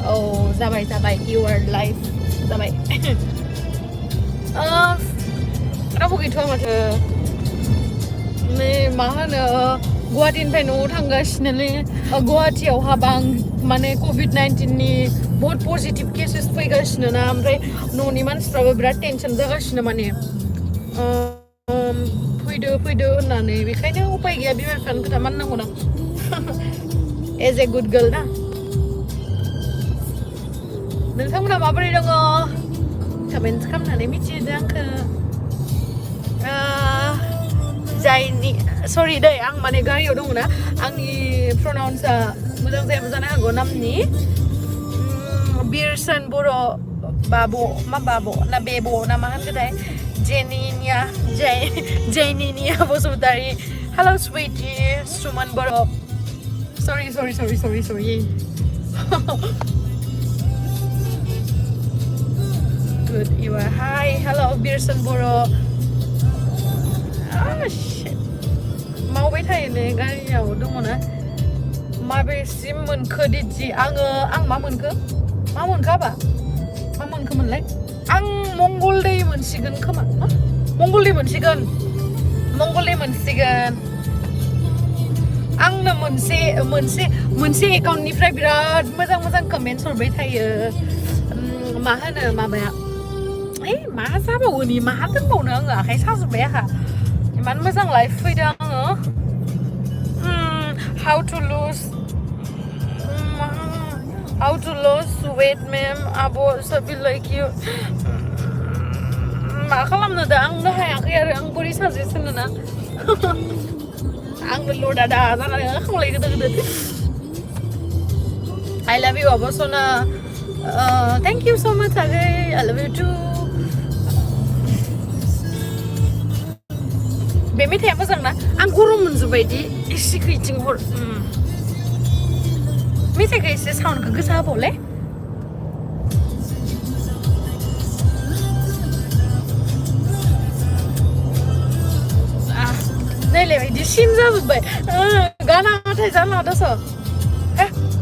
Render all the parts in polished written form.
Oh, जाबाय जाबाय you are live जाबाय रावबो गैथ'आ माथो नै मा होनो गुवाहाटीनिफ्राय न'आव थांगासिनोलै गुवाहाटीयावहा माने COVID-19 नि बहुत पजिटिभ केसेस फैगासिनो ना ओमफ्राय न'नि मानसिफ्राबो बिराद टेनसन जागासिनो माने फैदो होननानै बेखायनो उपाय गैया बिमा बिफानि खोथा मानिनांगौ ना एज ए गुड गार्ल ना नोंथांमोना माबोरै दङ कमेन्ट खालामनानै मिथिहोदो आंखो जायनि सरि दै आं माने गारियाव दङ ना आंनि प्रनाउन्सआ मोजां जायाबो जानो हागौ नामनि बिरसन बर' बाब' मा बाब' ना बेब' ना मा होनगोथाय जेनिनिया बसुमतारी हेलौ स्वीटी सुमन बर' सरि good you are hi hello बिरसन Bodo' shit मावबाय थायो ने गारियाव दङ ना माबेसिम मोनखो दिदि आं मा मोनखो मा मोनखोमोनलाय आं मंगलदै मोनसिगोन खोमा मंगलदै मोनसिगोन आंनो मोनसे एकाउन्टनिफ्राय बिराद मोजां कमेन्टस हरबाय थायो मा होनो माबाया मा जाबावोनि मा दोनबावनो आङो आखाइ साजोब्बाय आहा इमान मोजां लाइफ फैदों आङो how to lose weight ma'am abo sabi like you मा खालामनो दा आंनो हायाखै आरो आं बोरै साजेस्ट होनो ना आंनो लदा जानानै खामलाय गोदो I love you abo sona thank you so much agay I love you too बे मेथाइया मोजां ना आं गरम मोनजोबबायदि एसे खैथिं हर मेथाइखौ एसे साउन्डखौ गोसा होबावले नायलाय बिदि सिन जाजोब्बाय गानाबाथाय जाला दस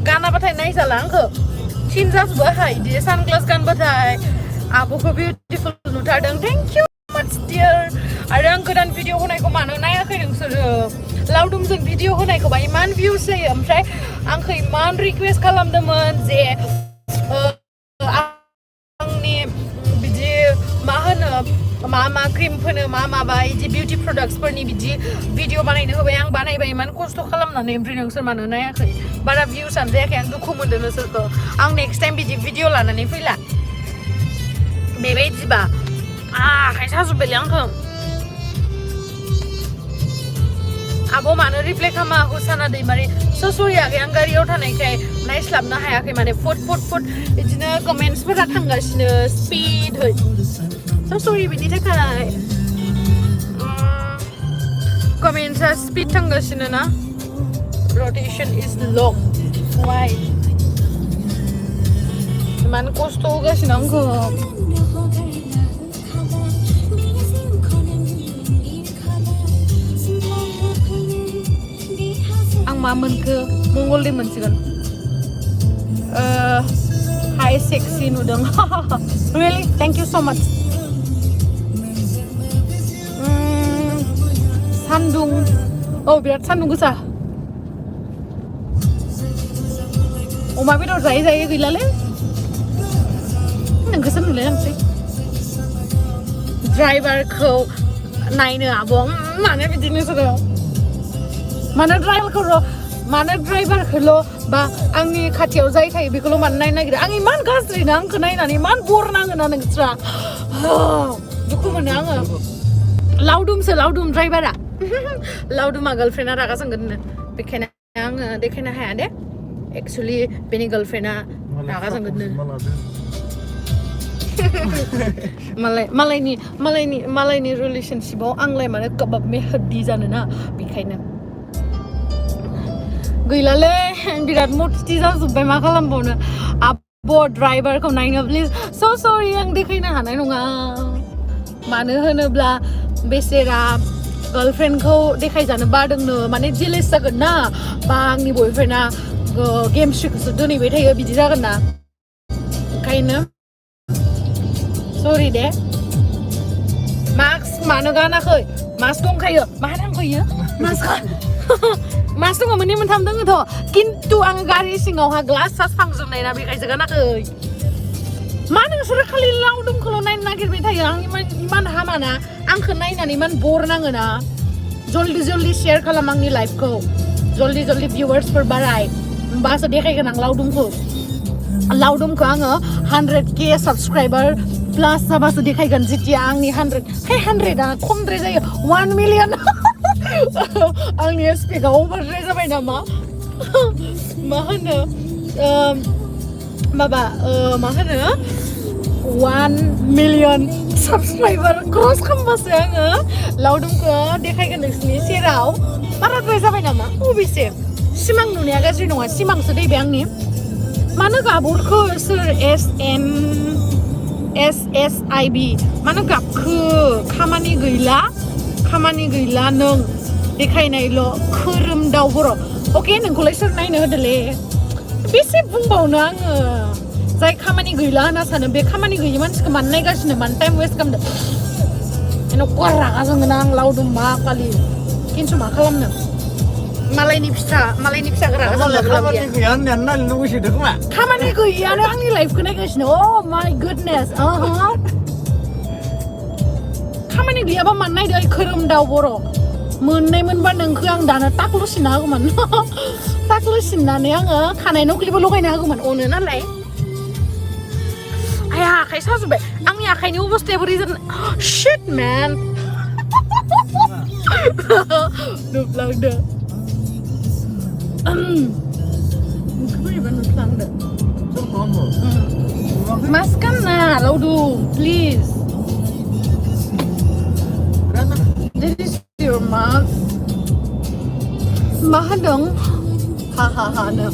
गानाबाथाय नायजाला आंखौ सिन जाजोब्बाय आहा बिदि सानग्लास गानबाथाय आब'खौ बिउटिफुल नुथारदों थेंक इउ माच डियार आरो आं गोदान भिडिअ होनायखौ मानो नायाखै नोंसोरो लावदुमजों भिडिअ होनायखौबा इमान भिउस जायो ओमफ्राय आंखौ इमान रिक्वेस्ट खालामदोंमोन जे आंनि बिदि मा होनो मा क्रिम फोनो माबा बिदि बिउटि प्रडाक्ट्सफोरनि बिदि भिडिअ बानायनो होबाय आं बानायबाय इमान खस्थ' खालामनानै ओमफ्राय नोंसोर मानो नायाखै बारा भिउसआनो जायाखै आं दुखु मोनदों नोंसोरखौ आं नेक्स्ट टाइम बिदि भिडिअ लानानै फैला बेबायदिबा आखाइ साजोब्बायलै आंखौ आब' मानो रिप्लाइ खालामा हुसाना दैमारि सरि आगै आं गारियाव थानायखाय नायस्लाबनो हायाखै माने फुट बिदिनो कमेन्ट्सफोरा थांगासिनो स्पिडहै सरि बिनि थाखाय कमेन्ट्सआ स्पिड थांगासिनो ना रटेसन इज लक वाइ इमान खस्थ' होगासिनो आंखौ मा मोनखो मंगलदै मोनसिगोन हाय सेक्सि नुदों रियेलि थेंक इउ स' माच सान्दुं बिराद सान्दुं गोसा अमा बेदर जायै गैलालै नोंखौसो नुलायलांसै ड्राइभारखौ नायनो आब' मानो बिदिनो सोरो मानो ड्राइभारखौल' बा आंनि खाथियाव जाय थायो बेखौल' मानो नायनो नागिरो आं इमान गाज्रि ना आंखौ नायनानै इमान बर नाङो ना नोंस्रा दुखु मोनो आङो लावदुम ड्राइभारा लावदुमा गार्लफ्रेन्डआ रागा जोंगोननो बेखायनो आङो देखायनो हाया दे एक्सुवेलि बेनि गार्लफ्रेन्डआ रागा जोंगोननो मालायनि रिलेशनशिपआव आंलाय माने कबाब में हड्डी जानो ना बेखायनो गैलालै बिराद मस्ति जाजोब्बाय मा खालामबावनो आब' ड्राइभारखौ नायनो प्लिज सरि आं देखायनो हानाय नङा मानो होनोब्ला बेसेरा गार्लफ्रेन्डखौ देखायजानो बादोंनो माने जेलेस जागोन ना बा आंनि बयफ्रेन्डआ गेम स्ट्रिकखौसो दोनहैबाय थायो बिदि जागोन ना ओंखायनो सरि दे मास्क मानो गानाखै मास्क दंखायो मा नांगौयो मास्क दङ मोननै मोनथाम दङथ' खिन्थु आं गारि सिङावहा ग्लास सास फांजोबनाय ना बेखायसो गानाखै मा नोंसोरो खालि लावदुमखौल' नायनो नागिरबाय थायो आं इमान हामाना आंखौ नायनानै इमान बर नाङोना जल्दि जल्दि शेयार खालाम आंनि लाइफखौ जल्दि जल्दि भिउवार्सफोर बाराय होमबासो देखायगोन आं लावदुमखौ आङो 100k साबस्क्राइबार प्लास जाबासो देखायगोन जेतिया आंनि 100आ खमद्राय जायो 1 मिलियन आंनि एसपेक्टआ अभारद्राय जाबाय नामा मा होनो मा होनो 1 मिलियन साबस्क्राइबार क्रस खालामबासो आङो लावदुमखौ देखायगोन नोंसिनि सेराव बाराद्राय जाबाय नामा अबेसे सिमां नुनाया गाज्रि नङा सिमांसो दै बे आंनि मानो गाबरखो सोर SSIB मानो गाबखो खामानि गैला नों देखायनायल' खोरोमदाव बर' अके नोंखौलाय सोर नायनो होदोले बेसे बुंबावनो आङो जाय खामानि गैला होनना सानो बे खामानि गैयि मानसिखौ मानो नायगासिनो मानो टाइम वेस्ट खालामदों एन'खा रागा जोंगोन आं लावदुम मा खालि खिन्थु मा खालामनो मालायनि फिसा रागा जोंनो खामानि गैया होननानै नायनो लुगैसोदों खोमा खामानि गैयानो आंनि लाइफखौ नायगासिनो अ माय गुडनेस खामानि गैयाबा मानो नायदो खोरोमदाव बर' मोननाय मोनबा नोंखौ आं दानो टाकलु सिनना होगौमोन टाकलु सिननानै आङो खानाय नख्लिबो लगायना होगौमोन अनो नालाय आया आखाइ साजोब्बाय आंनि आखाइनि अबस्थाया बोरै जादों शिट मेन नुफ्लांदो बोरैबा नुफ्लांदो मास्क गानना लावदुम please This is your mask मा होनदों हा नो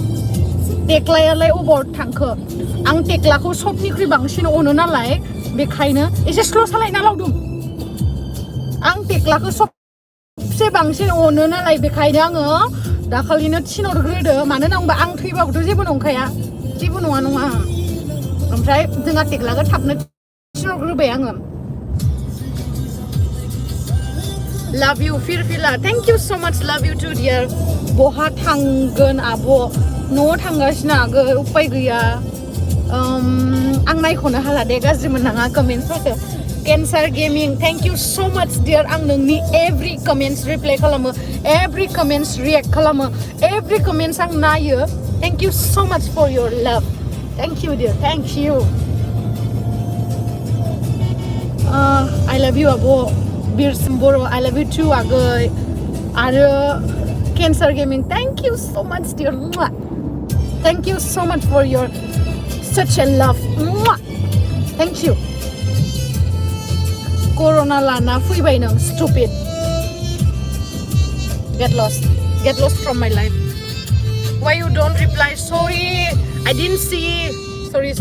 टेक्लायालाय अबाव थांखो आं टेक्लाखौ सबनिख्रुइ बांसिन अनो नालाय बेखायनो एसे स्ल' सालायना लावदुम आं टेक्लाखौ सबसे बांसिन अनो नालाय बेखायनो आङो दाखालिनो थिनहरग्रोदो मानो होनबा आं थैबाबोथ' जेबो नंखाया जेबो नङा ओमफ्राय जोंहा टेक्लाखौ थाबनो थिनहरग्रोबाय आङो Love you, Firfila. Thank you so much. Love you too, dear. बहा थांगोन आब' न'आव थांगासिनो आगो उपाय गैया आं नायख'नो हाला दे गाज्रि मोननाङा कमेन्ट्सफोरखौ केन्सार गेमिं थेंक इउ सो माच डियार आं नोंनि एभ्रि कमेन्ट्स रिप्लाइ खालामो एभ्रि कमेन्ट्स रिएक्ट खालामो एभ्रि कमेन्ट्स आं नायो थेंक इउ सो माच फर योर लाभ thank you dear thank you I लाभ इउ आब' बिरसिम बर' I love you too आगै आरो cancer gaming thank you so much dear thank you so much for your such a love thank you corona lana फैबाय नों stupid get lost from my life why you don't reply sorry I didn't see sorry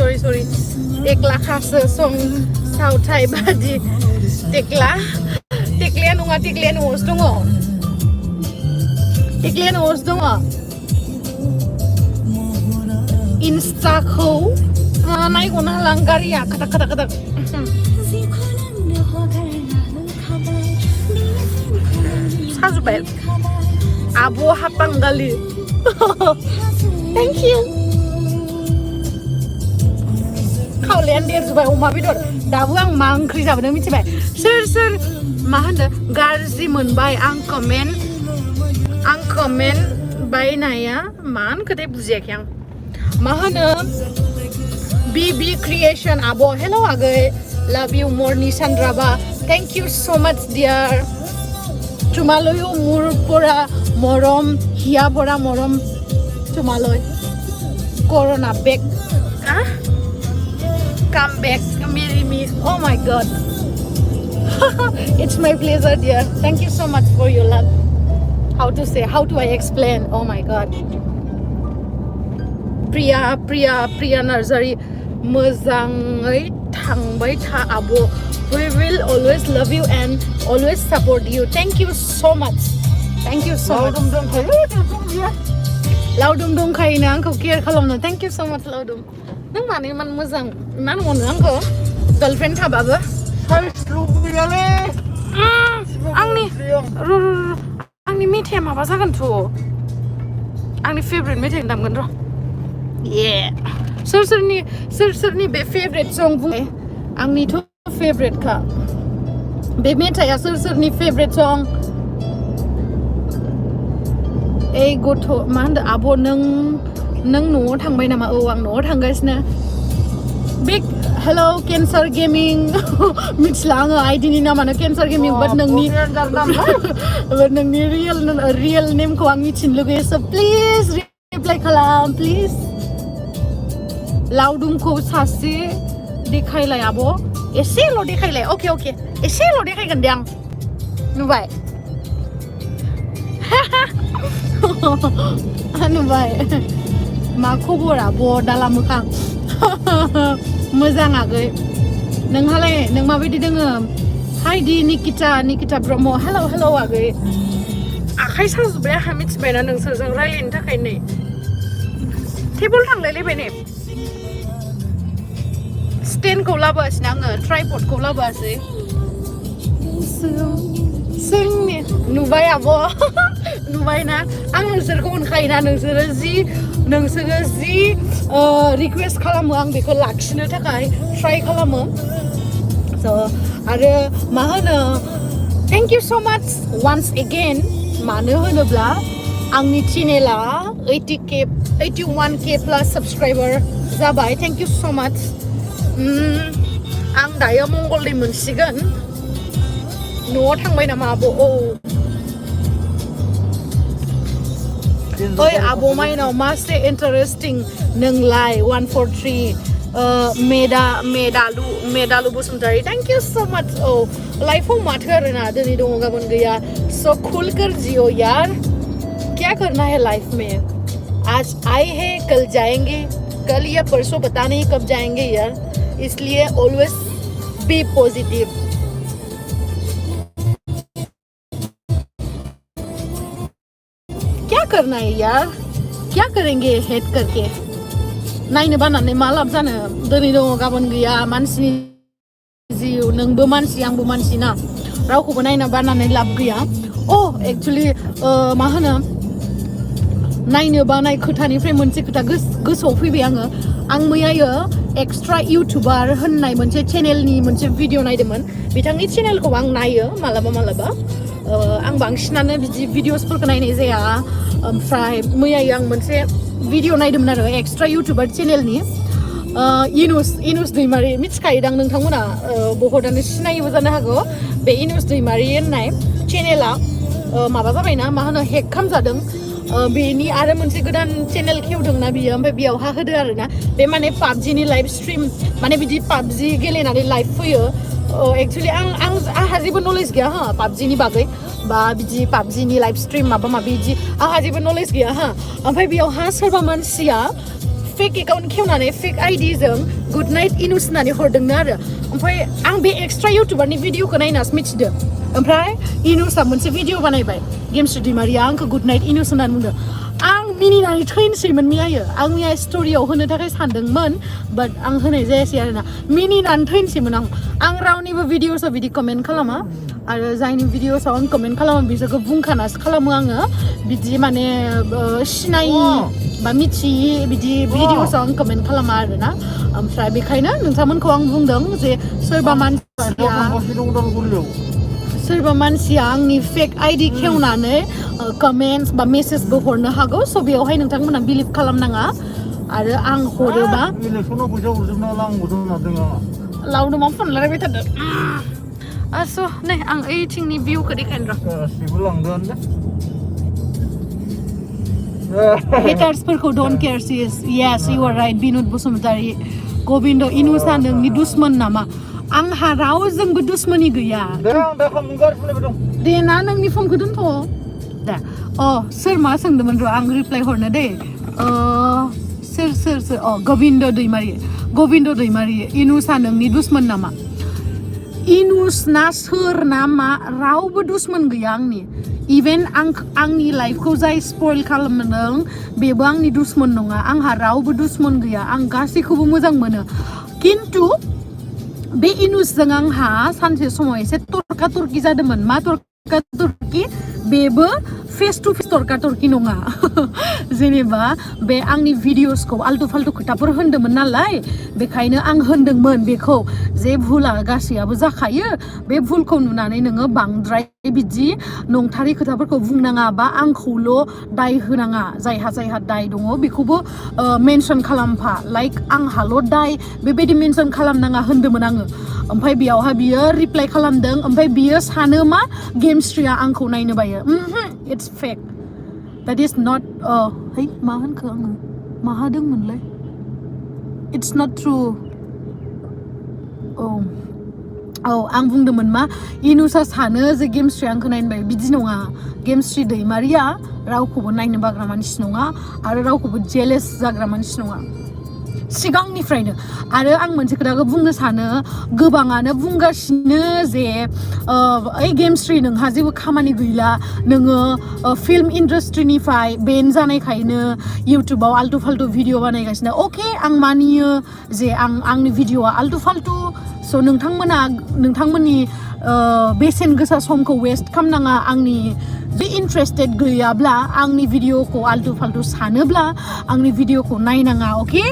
tekla खासो song सावथाय बादि टेक्लाया नङा टेक्लाया न'आवसो दङ इन्स्टाखौ नायग'नो हाला आं गारिया खाटाक साजुबाय आब' हापांगालि thank you खावलायानो देरजोब्बाय अमा बेदर दाबो आं मा ओंख्रि जाबोदों मिथिबाय सोर मा होनो गाज्रि मोनबाय आं कमेन्ट बायनाया मा होनखोथाय बुजियाखै आं मा होनो BB क्रिएशन आब' हेल' आगै लाभ इउ मरनि सान्द्राबा थेंक इउ सो माच डियार তোমালৈও মোৰ পৰা মৰম হিয়া পৰা মৰম তোমালৈ কৰোনা বেক come back marry me oh my god it's my pleasure dear thank you so much for your love how do I explain oh my god Priya nursery मोजाङै थांबाय था आब' we will always love you and always support you thank you so much लावदुम दंखायोना आंखौ care खालामनो thank you so much लावदुम नों माने इमान मोजां इमान अनो आंखौ गार्लफ्रेन्ड थाबाबो आंनि मेथाइया माबा जागोनथ' आंनि फेभरेट मेथाइ दामगोन र' सोरनि बे फेभरेट सं बुंनाय आंनिथ' फेभरेटखा बे मेथाइया सोरनि फेभरेट सं ए गथ' मा होनदों आब' नों न'आव थांबाय नामा औ आं न'आव थांगासिनो बिग हेलौ केन्सार गेमिं मिथिला आङो आइडिनि नामानो केन्सार गेमिं बाट नोंनि रियेल नेमखौ आं मिथिनो लुगैयो स' प्लिज रिप्लाइ खालाम प्लिज लावदुमखौ सासे देखायलाय आब' एसेल' देखायलाय अके एसेल' देखायगोन दे आं नुबाय नुबाय मा खबर आब' दाला मोखां मोजां आगै नोंहालाय नों माबायदि दोङो हाय दि निकिता ब्रह्म हेलौ आगै आखाइ साजोब्बाय आंहा मिथिबायना नोंसोरजों रायलायनो थाखाय नै टेबोल थांलायलायबाय ने स्टेन्डखौ लाबोआसैना आङो ट्राइपडखौ लाबोआसै जोंनि नुबाय आब' नुबायना आं नोंसोरखौ अनखायोना नोंसोरो जि रिकुवेस्ट खालामो आं बेखौ लाखिनो थाखाय ट्राइ खालामो स' आरो मा होनो थेंक इउ स' माच वान्स एगेन मानो होनोब्ला आंनि चेनेला 81k प्लास साबस्क्राइबार जाबाय थेंक इउ स' माच आं दायो मंगलदै मोनसिगोन न'आव थांबाय नामा आब' औ ओइ आब' माइनाव मासे इन्टारेस्टिं नोंलाय 143 मेदालु बसुमतारी थेंक इउ स' माच औ लाइफआव माथो आरोना दिनै दङ गाबोन गैया सो खुल कर जियो यार क्या करना है लाइफ में आज आए हैं कल जाएंगे कल या परसों पता नहीं कब जाएंगे यार इसलिए ऑलवेज बी पॉजिटिव क्या करना है यार क्या करेंगे हेड करके नायनो बानानै मा लाब जानो दिनै दङ गाबोन गैया मानसिनि जिउ नोंबो मानसि आंबो मानसि ना रावखौबो नायनो बानानै लाब गैया एक्चुअली मा होनो नायनो बानाय खोथानिफ्राय मोनसे खोथा गोसोआव फैबाय आं मैयायो एक्सट्रा इउटुबार होननाय मोनसे चेनेलनि मोनसे भिडिअ नायदोंमोन बिथांनि चेनेलखौ आं नायो मालाबा आं बांसिनानो बिदि भिडिअसफोरखौ नायनाय जाया ओमफ्राय मैयायो आं मोनसे भिडिअ नायदोंमोन आरो एक्सट्रा इउटुबार चेनेलनि इनुस दैमारि मिथिखायोदां नोंथांमोना बहुतआनो सिनायोबो जानो हागौ बे इनुस दैमारि होननाय चेनेला माबा जाबायना मा होनो हेक खालामजादों बेनि आरो मोनसे गोदान चेनेल खेवदोंना बियो ओमफ्राय बेयावहा होदो आरोना बे माने पाबजिनि लाइभ स्ट्रिम माने बिदि पाबजि गेलेनानै लाइभ फैयो एक्चुअली आंहा जेबो नलेज गैया हा पाबजिनि बागै बा बिदि पाबजिनि लाइभ स्ट्रिम माबा माबि बिदि आंहा जेबो नलेज गैया हा ओमफ्राय बेयावहा सोरबा मानसिया फेक एकाउन्ट खेवनानै फेक आइडिजों गुड नाइट इनुस होननानै हरदोंनो आरो ओमफ्राय आं बे एक्सट्रा इउटुबारनि भिडिअखौ नायनासो मिथिदों ओमफ्राय इनुसआ मोनसे भिडिअ बानायबाय गेमस्रि दैमारिया आंखौ गुड नाइट इनुस होननानै बुंदों आं मिनिनानै थैनोसैमोन मैयायो आं मैया स्ट'रियाव होनो थाखाय सानदोंमोन बाट आं होनाय जायासै आरोना मिनिनानै थैनोसैमोन आं रावनिबो भिडिअसआव बिदि कमेन्ट खालामा आरो जायनि भिडिअसआव आं कमेन्ट खालामो बिसोरखौ बुंखानासो खालामो आङो बिदि माने सिनायि बा मिथियि बिदि भिडिअसआव आं कमेन्ट खालामा आरोना ओमफ्राय बेखायनो नोंथांमोनखौ आं बुंदों जे सोरबा मानसिया आंनि फेक आइडि खेवनानै कमेन्टस बा मेसेजबो हरनो हागौ स' बेयावहाय नोंथांमोना बिलिभ खालामनाङा आरो आं हरोबा लावदुमाव फन रायलायबाय थादों स' नै आं ओइथिंनि भिउखौ देखायनो र' हेटार्सफोरखौ don't care yes you are right Binod Basumatary Gobind इनुसा नोंनि दुश्मन नामा आंहा रावजोंबो दुश्मनी गैया दे ना नोंनि फनखौ दोनथ' दा सोर मा सोंदोंमोन र' आं रिप्लाइ हरनो दे सोर गबिन्द दैमारि इनुसा नोंनि दुश्मन नामा इनुस ना सोर ना मा रावबो दुश्मन गैया आंनि इभेन आंनि लाइफखौ जाय स्पइल खालामदों बेबो आंनि दुश्मन नङा आंहा रावबो दुश्मन गैया आं गासैखौबो मोजां मोनो किन्तु बे इनुसजों आंहा सानसे समाव एसे तर्का तर्कि जादोंमोन मा तर्का तर्कि बेबो फेस टु फेस तर्का तर्कि नङा जेनेबा बे आंनि भिडिअसखौ आल्टु फाल्टु खोथाफोर होनदोंमोन नालाय बेखायनो आं होनदोंमोन बेखौ जे भुला गासैयाबो जाखायो बे भुलखौ नुनानै नोङो बांद्राय बिदि नंथारै खोथाफोरखौ बुंनाङा बा आंखौल' दाय होनाङा जायहा दाय दङ बेखौबो मेनसन खालामफा लाइक आंहाल' दाय बेबायदि मेनसन खालामनाङा होनदोंमोन आङो ओमफ्राय बेयावहा बियो रिप्लाइ खालामदों ओमफ्राय बियो सानो मा गेमस्ट्रिया आंखौ नायनो बायो it's fake that is not है मा होनखो आङो मा हादोंमोनलाय it's not true आं बुंदोंमोन मा इनुसा सानो जे गेमस्ट्रि आंखौ नायनो बायो बिदि नङा गेमस्ट्रि दैमारिया रावखौबो नायनो बाग्रा मानसि नङा आरो रावखौबो जेलेस जाग्रा मानसि नङा सिगांनिफ्रायनो आरो आं मोनसे खोथाखौ बुंनो सानो गोबाङानो बुंगासिनो जे ओइ गेमस्ट्रि नोंहा जेबो खामानि गैला नोङो फिल्म इन्डास्ट्रिनिफ्राय बेन जानायखायनो इउटुबाव आल्टु फाल्टु भिडिअ बानायगासिनो अके आं मानियो जे आंनि भिडिअआ आल्टु फाल्टु स' नोंथांमोननि बेसेन गोसा समखौ वेस्ट खालामनाङा आंनि बे इन्ट्रेस्टेड गैयाब्ला आंनि भिडिअखौ आल्टु फाल्टु सानोब्ला आंनि भिडिअखौ नायनाङा अके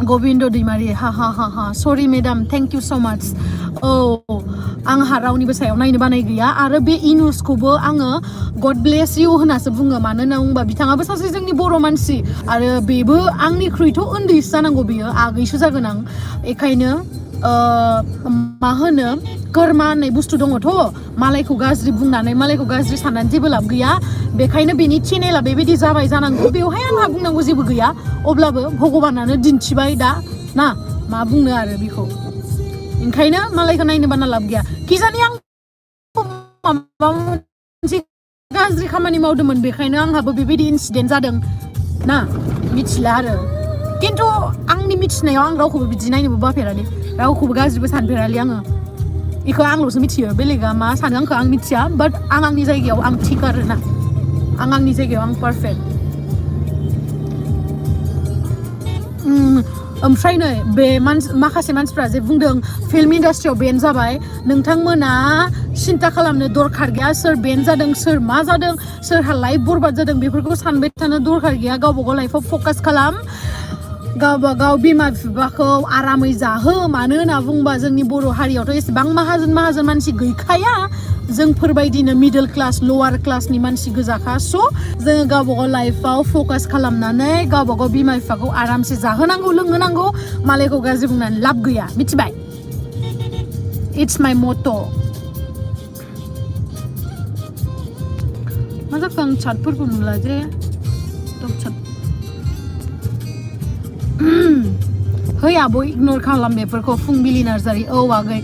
गोविन्द दैमारि हा सरि मेडाम थेंक इउ स' माच आंहा रावनिबो सायाव नायनो बानाय गैया आरो बे इनुसखौबो आङो गड ब्लेस इउ होननासो बुङो मानो होनना बुङोबा बिथाङाबो सासे जोंनि बर' मानसि आरो बेबो आंनिख्रुइथ' उन्दैसो जानांगौ बियो आगैसो जागोन आं बेखायनो मा होनो कर्मा होननाय बुस्थु दङथ' मालायखौ गाज्रि बुंनानै मालायखौ गाज्रि साननानै जेबो लाब गैया बेखायनो बेनि चेनेला बेबायदि जाबाय जानांगौ बेवहाय आंहा बुंनांगौ जेबो गैया अब्लाबो भगबानानो दिन्थिबाय दा ना मा बुंनो आरो बेखौ ओंखायनो मालायखौ नायनो बाना लाब गैया किजानि आं माबा मोनसे गाज्रि खामानि मावदोंमोन बेखायनो आंहाबो बेबायदि इनसिडेन्ट जादों ना मिथिला आरो किन्तु आंनि मिथिनायाव आं रावखौबो बिदि नायनोबो बाफेरालै रावखौबो गाज्रिबो सानफेरालै आङो बेखौ आंल'सो मिथियो बेलेगा मा सानो आंखौ आं मिथिया बाट आंनि जायगायाव आं थिक आरोना आंनि जायगायाव आं पारफेक्ट ओमफ्राय नै बे माखासे मानसिफ्रा जे बुंदों फिल्म इन्डास्ट्रियाव बेन जाबाय नोंथांमोना सिन्था खालामनो दरखार गैया सोर बेन जादों सोर मा जादों सोरहा लाइफ बरबाद जादों बेफोरखौ सानबाय थानो दरखार गैया गावबागाव लाइफआव फकास खालाम गावबागाव बिमा बिफाखौ आरामै जाहो मानो होनना बुंबा जोंनि बर' हारियावथ' एसेबां माहाजोन मानसि गैखाया जोंफोरबायदिनो मिडल क्लास लवार क्लासनि मानसि गोजाखा स' जोङो गावबागाव लाइफआव फकास खालामनानै गावबागाव बिमा बिफाखौ आरामसे जाहोनांगौ लोंहोनांगौ मालायखौ गाज्रि बुंनानै लाब गैया मिथिबाय इट्स माइ मट' मा जाखो आं चाटफोरखौ नुला जे है आब' इगनर खालाम बेफोरखौ फुंबिलि नार्जारि आगै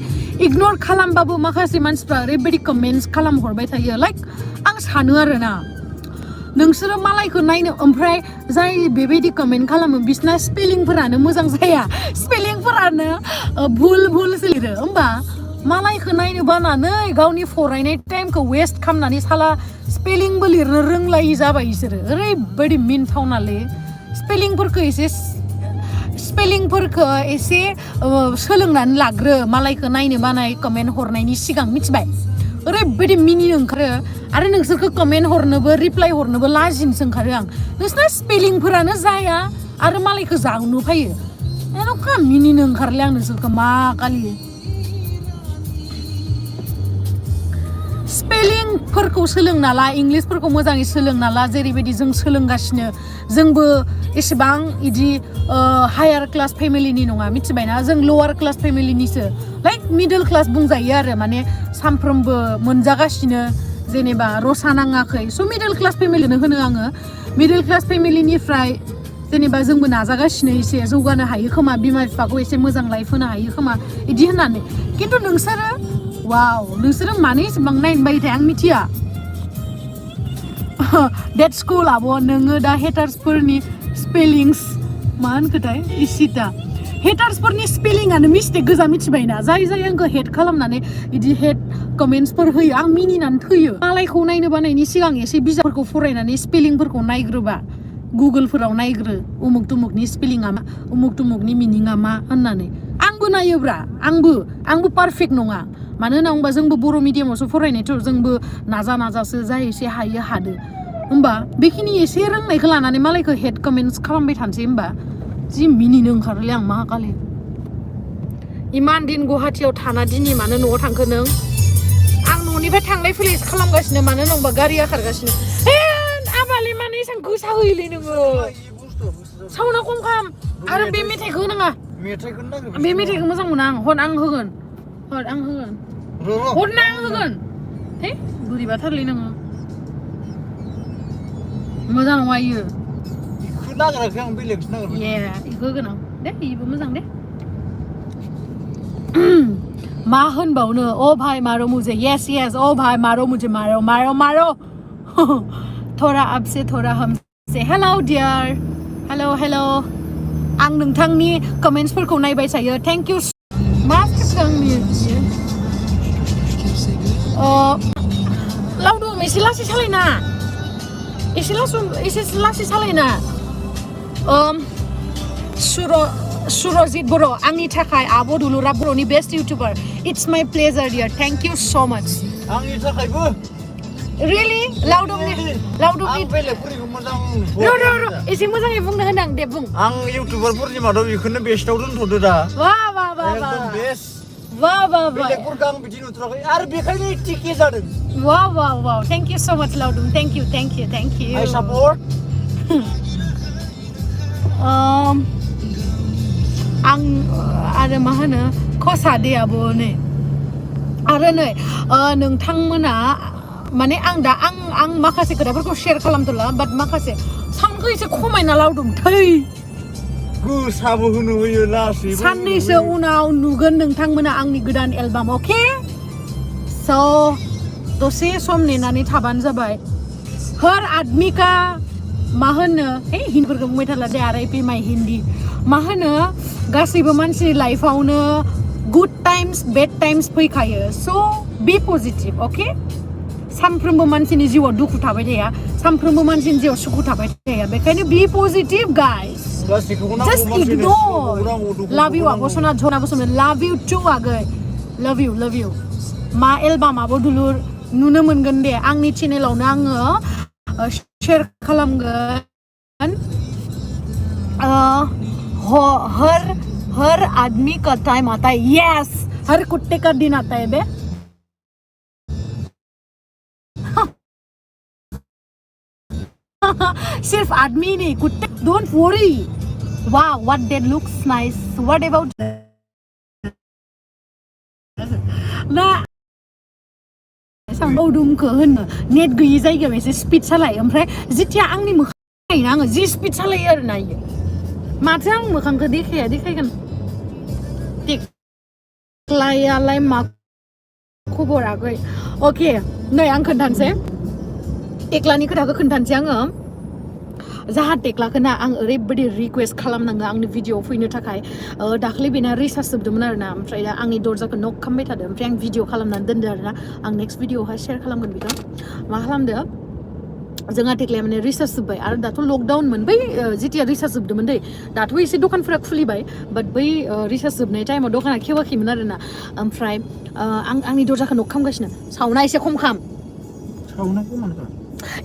इगनर खालामबाबो माखासे मानसिफ्रा ओरैबायदि कमेन्ट्स खालामहरबाय थायो लाइक आं सानो आरोना नोंसोरो मालायखौ नायनो ओमफ्राय जाय बेबायदि कमेन्ट खालामो बिसना स्पेलिंफोरानो मोजां जाया स्पेलिंफोरानो भुलसो लिरो होमबा मालायखौ नायनो बानानै गावनि फरायनाय टाइमखौ वेस्ट खालामनानै साला स्पेलिंबो लिरनो रोंलायि जाबाय बिसोरो ओरैबायदि मिनथावनालै स्पेलिंफोरखौ एसे सोलोंनानै लाग्रो मालायखौ नायनो बानाय कमेन्ट हरनायनि सिगां मिथिबाय ओरैबायदि मिनिनो ओंखारो आरो नोंसोरखौ कमेन्ट हरनोबो रिप्लाइ हरनोबो लाजिनोसो ओंखारो आं नोंसोरना स्पेलिंफोरानो जाया आरो मालायखौ जावनो फैयो एन'खा मिनिनो ओंखारले आं नोंसोरखौ मा खालि स्पेलिंफोरखौ सोलोंना ला इंलिसफोरखौ मोजाङै सोलोंना ला जेरैबायदि जों सोलोंगासिनो जोंबो एसेबां इदि हायार क्लास फेमिलिनि नङा मिथिबायना जों लवार क्लास फेमिलिनिसो लाइक मिडल क्लास बुंजायो आरो माने सानफ्रोमबो मोनजागासिनो जेनेबा रसा नाङाखै स' मिडल क्लास फेमिलिनो होनो आङो मिडल क्लास फेमिलिनिफ्राय जेनेबा जोंबो नाजागासिनो एसे जौगानो हायो खोमा बिमा बिफाखौ एसे मोजां लाइफ होनो हायो खोमा इदि होननानै खिन्थु नोंसोरो मानो एसेबां नायनो बायो थाय आं मिथिया डेट्स कुल आब' नोङो दा हेटार्सफोरनि स्पेलिंस मा होनखोथाय इसिता हेटार्सफोरनि स्पेलिंआनो मिस्टेक गोजा मिथिबायना जाय जाय आंखौ हेट खालामनानै बिदि हेट कमेन्ट्सफोर होयो आं मिनिनानै थैयो मालायखौ नायनो बानायनि सिगां एसे बिजाबफोरखौ फरायनानै स्पेलिंफोरखौ नायग्रोबा गुगोलफोराव नायग्रो उमुक तुमुकनि स्पेलिंआ मा उमुक तुमुकनि मिनिंआ मा होननानै आंबो नायोब्रा आंबो पारफेक्ट नङा मानो होनना बुंबा जोंबो बर' मिडियामावसो फरायनायथ' जोंबो नाजासो जाय एसे हायो हादो होमबा बेखिनि एसे रोंनायखौ लानानै मालायखौ हेट कमेन्ट्स खालामबाय थानोसै होमबा जि मिनिनो ओंखारोलै आं मा खालि इमान दिन गुवाहाटियाव थाना दिनै मानो न'आव थांखो नों आं न'निफ्राय थांलाय फैलाय खालामगासिनो मानो होनबा गारिया खारगासिनो आबालि माने एसां गोसा होयोलै नोङो साउन्डआ खम खालाम आरो बे मेथाइखौ होनाङा बे मेथाइखौ मोजां मोना आं होगोन हरना आं होगोन हे बोरैबाथारलै नोङो मोजां नङा इयो इखौ नागिराखै आं बेलेगसो नागिरबाय इखौ होगोन आं दे इबो मोजां दे मा होनबावनो ओ भाई मारो मुझे यस ओ भाई मारो मुझे मारो थोड़ा आपसे थोड़ा हमसे हेलो डियर हेलो आं नोंथांनि कमेन्ट्सफोरखौ नायबाय थायो थेंक इउ मा सिगांनि लावदुम एसे लासै सालायना सुरजित बर' आंनि थाखाय आब' दुलुरा बर'नि बेस्ट इउटुबार इट्स माय प्लेजार डियर थेंक इउ सो माच आंनि थाखायबो रियलि लावदुमनि बेलेगफोरनिखौ मोजां एसे मोजाङै बुंनो होनां दे बुं आं इउटुबारफोरनि मादाव बेखौनो बेस्टआव दोनथ'दो दा एकदम बेस्ट बेलेगफोरखौ आं बिदि नुथाराखै आरो बेखायनो टिके जादों वाव थेंक इउ सो माच लावदुम थेंक इउ आइ सापर्ट आं आरो मा होनो खसादैयाबो नै आरो नै नोंथांमोना माने आं माखासे खोथाफोरखौ शेयार खालामथ'ला बाट माखासे साउन्डखौ एसे खमायना लावदुम थै गोसाबो होनो होयो लासै साननैसो उनाव नुगोन नोंथांमोना आंनि गोदान एलबाम अके स' दसे सम नेनानै थाबानो जाबाय हर आदमी का मा होनो हिन्दीफोरखौ बुंबाय थाला दे आर.आइ.पि माइ हिन्दी मा होनो गासैबो मानसिनि लाइफआवनो गुड टाइम्स बेड टाइम्स फैखायो स' बी पजिटिभ अके सानफ्रोमबो मानसिनि जिउआव दुखु थाबाय थाया सानफ्रोमबो मानसिनि जिउआव सुखु थाबाय थाया बेखायनो B positive guys just ignore love you आब' Sana Jhana Basumatary love you too आगै love you मा एलबाम आब' दुलुर नुनो मोनगोन दे आंनि चेनेलावनो आङो शेयार खालामगोन हर आदमी का टाइम आता है यस हर कुत्ते का दिन आता है बे सिर्फ आदमी नहीं कुत्ते डोंट वरी वाव what that looks nice what about ना लावदुमखौ होनो नेट गैयि जायगायाव एसे स्पिड सालाय ओमफ्राय जिथिया आंनि मोखां नायना आङो जि स्पिड सालायो आरो ना इयो माथो आं मोखांखौ देखायगोन देख्लायालाय मा खबर आगै अके नै आं खोन्थानोसै टेक्लानि खोथाखौ खोन्थानोसै आङो जाहा टेक्लाखौ ना आं ओरैबायदि रिकुवेस्ट खालामनांगौ आंनि भिडिअ फैनो थाखाय दाख्लै बेना रिसार्च जोबदोंमोन आरो ना ओमफ्राय दा आंनि दरजाखौ नक खालामबाय थादों ओमफ्राय आं भिडिअ खालामनानै दोनदो आरो ना आं नेक्स्ट भिडिअआवहाय शेयार खालामगोन बेखौ मा खालामदो जोंहा टेक्लाया माने रिसार्च जोब्बाय आरो दाथ' लकडाउनमोन बै जेथिया रिसार्च जोबदोंमोन दै दाथ' एसे दखानफोरा खुलिबाय बाट बै रिसार्च जोबनाय टाइमाव दखाना खेवाखैमोन आरो ना ओमफ्राय आंनि दरजाखौ नक खालामगासिनो साउन्डआ एसे खम खाम साउन्डआ खमानोखा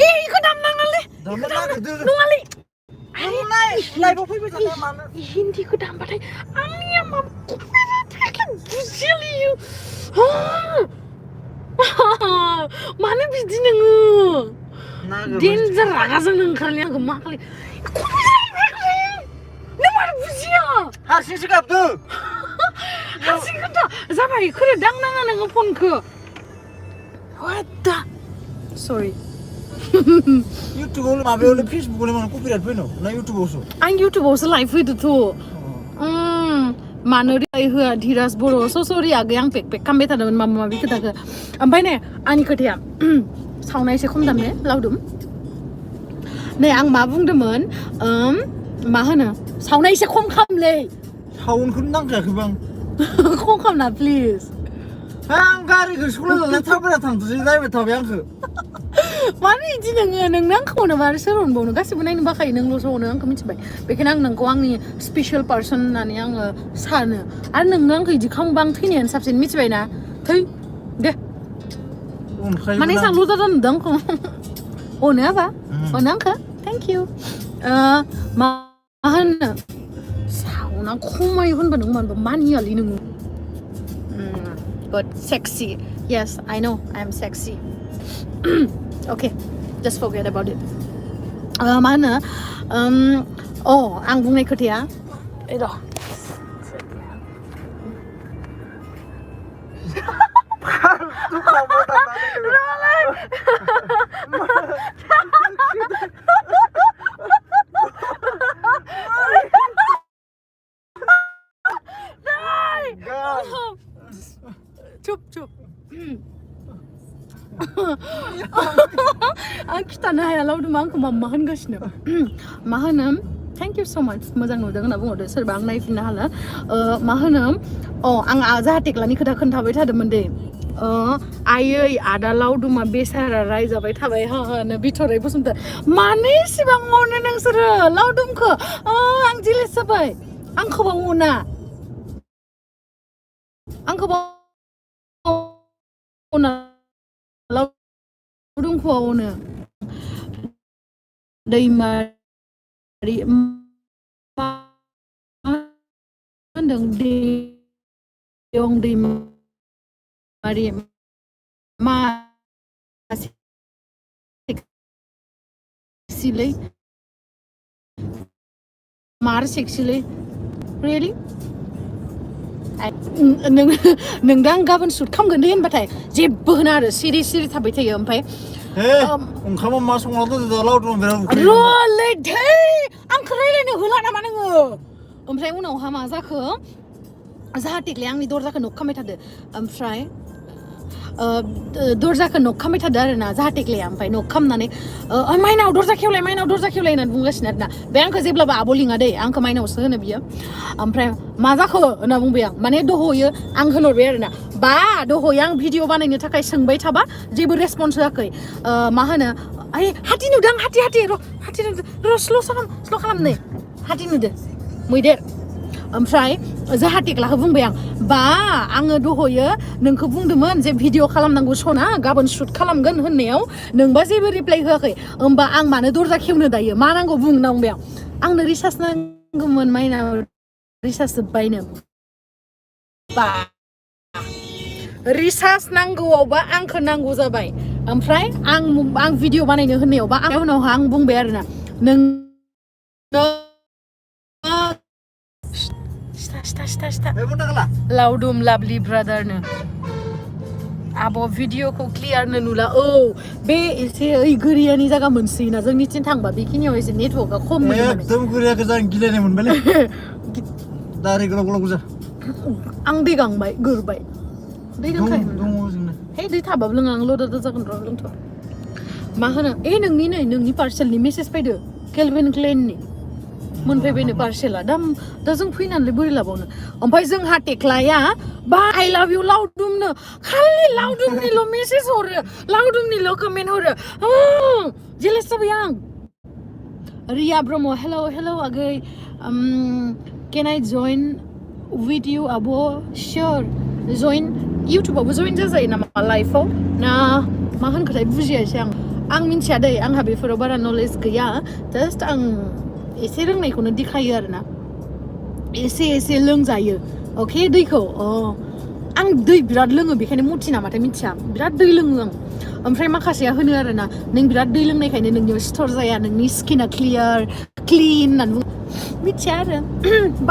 इखौ दामनाङालै नङालै लाइभआव फैबाय थानाया मानो हिन्दीखौ दामबाथाय आंनिया मा बुजियालै मानो बिदि नोङो डेन्जार रागा जोंनो ओंखारलै आंखौ मा खालाय नों मानो बुजिया हारसिंसो गाबदो हारसिं खोन्था जाबाय खोरो दांनाङा नोङो फनखौ what the sorry इउटुबाव माबायावलाय फेसबुकआवलाय मानो कपिराइट फैनो ना इउटुबावसो आं इउटुबावसो लाइभ फैदोथ' मानो रिलाय होआ धीराज बर' सरि आगै आं पेक खालामबाय थादोंमोन माबा माबि खोथाखौ ओमफ्राय ने आंनि खोथाया साउन्डआ एसे खम दामने लावदुम नै आं मा बुंदोंमोन मा होनो साउन्डआ एसे खम खालामलै साउन्डखौनो नांखायाखै बां खम खालामना प्लिज आं गारिखौ सलायनानै थाबायना थांथ'सै नायबाय थाबाय आंखौ मानो इदि नोंनो आंखौ अनो मारो सोर अनबावनो गासिबो नायनो बाखायो नोंल'सो अनो आंखौ मिथिबाय बेखायनो आं नोंखौ आंनि स्पेसियेल पार्सन होननानै आङो सानो आरो नोंनो आंखौ इदि खालामबा आं थैनायानो साबसिन मिथिबाय ना थै दे माने एसांल' जादों नुदों आंखौ अनो आबा अनो आंखौ थेंक इउ मा होनो साउन्डआ खमायो होनबा नों मानोबा मानियालै नोङो but sexy yes I know I am sexy okay just forget about it मा होनो आं बुंनाय खोथाया र' चुप आं खिथानो हाया लावदुमा आंखौ मा होनगासिनो मा होनो थेंक इउ सो माच मोजां नुदों होनना बुंहरदो सोरबा आं नायफिननो हाला मा होनो आं जाहा टेक्लानि खोथा खोन्थाबाय थादोंमोन दे आयै आदा लावदुमा बेसारा रायजाबाय थाबाय हानो बिथराय बसुमतारी मानो इसिबां अनो नोंसोरो लावदुमखौ आं जेलेस जाबाय आंखौबा अना आंखौबा अना लावदुमखौ अनो दैमारि मा होनदों देयं दैमारि मा सेक्सिलै मार सेक्सिलै रियेलि नोंदा आं गाबोन सुट खालामगोन दे होनबाथाय जेबो होना आरो सिरि सिरि थाबाय थायो ओमफ्राय ओंखामा मा संना दोनदो दा लावदुमा बिराद रलै धै आंखौ रायलायनो होला नामा नोङो ओमफ्राय उनावहा मा जाखो जाहा टेक्लाया आंनि दरजाखौ नक खालामबाय थादो ओमफ्राय दरजाखौ नक खालामबाय थादो आरो ना जाहा टेक्लाया ओमफ्राय नक खालामनानै माइनाव दरजा खेवलाय होननानै बुंगासिनो आरो ना बे आंखौ जेब्लाबो आब' लिङा दै आंखौ माइनावसो होनो बियो ओमफ्राय मा जाखो होनना बुंबाय आं माने दहयो आं होनहरबाय आरो ना बा दहयो आं भिडिअ बानायनो थाखाय सोंबाय थाबा जेबो रेसपन्स होआखै मा होनो हाथि नुदों हाथि नुदों र' स्ल' खालाम नै हाथि नुदो मैदेर ओमफ्राय जाहा टेक्लाखौ बुंबाय आं बा आङो दहयो नोंखौ बुंदोंमोन जे भिडिअ खालामनांगौ सना गाबोन शुट खालामगोन होननायाव नोंबा जेबो रिप्लाइ होआखै होमबा आं मानो दरजा खेवनो दायो मा नांगौ बुं होनना बुंबाय आं आंनो रिसार्ज नांगौमोन माइनाव रिसार्ज जोब्बायनो बा रिसार्ज नांगौआवबा आंखौ नांगौ जाबाय ओमफ्राय आं भिडिअ बानायनो होननायावबा उनावहा आं बुंबाय आरोना नों लावदुम लाभलि ब्रादारनो आब' भिडिअखौ क्लियारनो नुला बे एसे ओइ गोरियानि जायगा मोनसैना जोंनिथिं थांबा बेखिनियाव एसे नेटवर्कआ खम मोनो एकदम गोरियाखौ जां गिलायनाय मोनबायलै दारि गोलाव गोलाव जा आं दै गांबाय गोरबाय दै गांखायोमोन दङ जोंना हे दै थाबाबो लोङा आं लदा जागोन र' लोंथ' मा होनो नोंनि पार्सेलनि मेसेज फैदो केलभिन क्लेननि मोनफैबायनो पार्सेला दा जों फैनानैलाय बोरै लाबावनो ओमफ्राय जोंहा टेक्लाया बा आइ लाभ इउ लावदुमनो खालि लावदुमनिल' मेसेज हरो लावदुमनिल' कमेन्ट हरो जेलेस जाबाय आं रिया ब्रह्म हेलौ आगै केन आइ जइन विथ इउ आब' शियर जइन इउटुबावबो जइन जाजायो नामा लाइफआव ना मा होनखोथाय बुजियासै आं मिन्थिया दै आंहा बेफोराव बारा नलेज गैया जास्ट आं एसे रोंनायखौनो देखायो आरोना एसे लोंजायो अके दैखौ आं दै बिराद लोङो बेखायनो मुथि नामाथाय मिथिया बिराद दै लोङो आं ओमफ्राय माखासेया होनो आरोना नों बिराद दै लोंनायखायनो नोंनियाव सिथर जाया नोंनि स्किना क्लिन होननानै बुङो मिथिया आरो